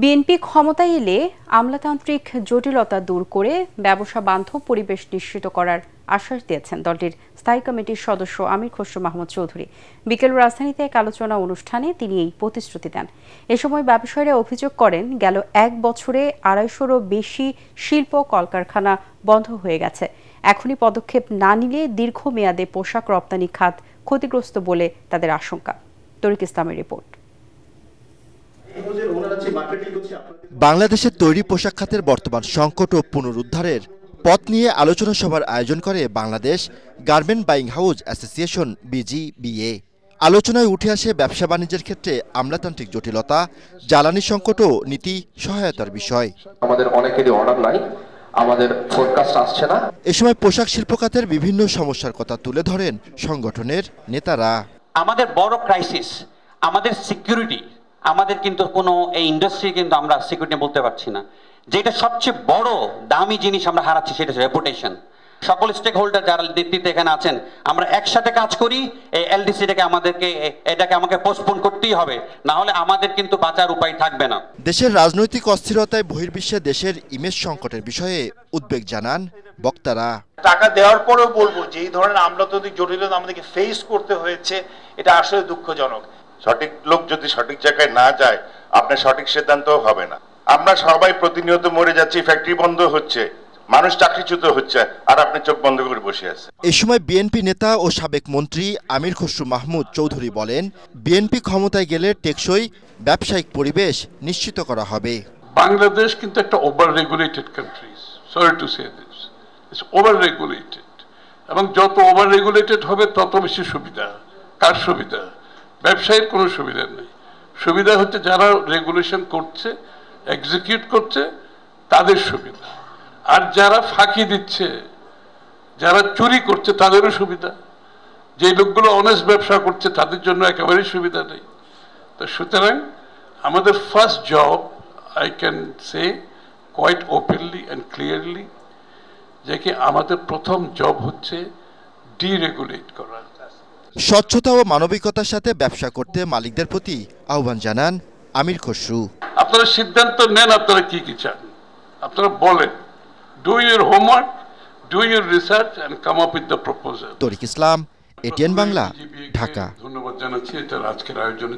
BNP ক্ষমতায় এলে আমলাতান্ত্রিক জটিলতা দূর করে ব্যবসা বান্ধব পরিবেশ নিশ্চিত করার আশ্বাস দিয়েছেন দলটির স্থায়ী কমিটির সদস্য আমির খসরু মাহমুদ চৌধুরী। বিকেল রাজধানীতে এক আলোচনা অনুষ্ঠানে তিনি এই প্রতিশ্রুতি দেন। এ সময় ব্যবসায়ীরা অভিযোগ করেন, গেল 1 বছরে 250-রও বেশি শিল্প কলকারখানা বন্ধ হয়ে গেছে। এখনই পদক্ষেপ না নিলে দীর্ঘমেয়াদে পোশাক রপ্তানি খাত ক্ষতিগ্রস্ত বলে তাদের আশঙ্কা। তরিক ইসলামের রিপোর্ট। বাংলাদেশের তৈরি পোশাক খাতের বর্তমান সংকট ও পুনরুদ্ধারের পথ নিয়ে আলোচনা সভার আয়োজন করে Bangladesh garment buying house association BGBA। আলোচনায় উঠে আসে ব্যবসা বাণিজ্যের ক্ষেত্রে আমলাতান্ত্রিক জটিলতা, জ্বালানি সংকট ও নীতি সহায়তার বিষয়। আমাদের অনেকেরই অর্ডার নাই, আমাদের ফোরকাস্ট আসছে না। এ সময় পোশাক শিল্প খাতের বিভিন্ন সমস্যার কথা তুলে ধরেন সংগঠনের নেতারা। আমাদের বড় ক্রাইসিস আমাদের সিকিউরিটি। আমাদের কিন্তু কোনো এই ইন্ডাস্ট্রি কিন্তু আমরা সিকিউরিটি বলতে পারছি না। যেটা সবচেয়ে বড় দামি জিনিস আমরা হারাচ্ছি সেটা হচ্ছে রেপুটেশন। সকল স্টেক হোল্ডার যারা নেতৃত্বে এখানে আছেন, আমরা একসাথে কাজ করি। এই এলডিসিটাকে আমাকে পোস্টপোন করতেই হবে, না হলে আমাদের কিন্তু বাঁচার উপায় থাকবে না। দেশের রাজনৈতিক অস্থিরতায় বহির্বিশ্বে দেশের ইমেজ সংকটের বিষয়ে উদ্বেগ জানান বক্তারা। টাকা দেওয়ার পরেও বলবো যে এই ধরনের আমলাতান্ত্রিক জটিলতা আমাদেরকে ফেস করতে হয়েছে, এটা আসলে দুঃখজনক। সঠিক লোক যদি সঠিক জায়গায় না যায়, আপনার সঠিক সিদ্ধান্ত হবে না। আমরা সবাই প্রতিনিয়ত মরে যাচ্ছি, ফ্যাক্টরি বন্ধ হচ্ছে, মানুষ চাকরিচ্যুত হচ্ছে, আর আপনি চোখ বন্ধ করে বসে আছেন। এই সময় বিএনপি নেতা ও সাবেক মন্ত্রী আমির খসরু মাহমুদ চৌধুরী বলেন, বিএনপি ক্ষমতায় গেলে টেকসই ব্যবসায়িক পরিবেশ নিশ্চিত করা হবে। বাংলাদেশ কিন্তু একটা over regulated country, sorry to say this, it's over regulated. এবং যত ওভার রেগুলেটেড হবে তত বেশি সুবিধা। কার সুবিধা? ব্যবসায়ীর কোনো সুবিধা নেই। সুবিধা হচ্ছে যারা রেগুলেশন করছে, এক্সিকিউট করছে, তাদের সুবিধা। আর যারা ফাঁকি দিচ্ছে, যারা চুরি করছে, তাদেরও সুবিধা। যে লোকগুলো অনেস্ট ব্যবসা করছে তাদের জন্য একেবারেই সুবিধা নেই। তো সুতরাং আমাদের first job, I can say quite openly and clearly, যে কি আমাদের প্রথম জব হচ্ছে ডিরেগুলেট করা। স্বচ্ছতা ও মানবিকতার সাথে ব্যবসা করতে মালিকদের প্রতি আহ্বান জানান আমির খসরু। আপনারা সিদ্ধান্ত নেন, আপনারা কি কি চান, আপনারা বলেন। Do your homework, do your research and come up with the proposal. Tariq Islam, ATN Bangla, Dhaka. ধন্যবাদ জানাচ্ছি এটার আজকের আয়োজনে।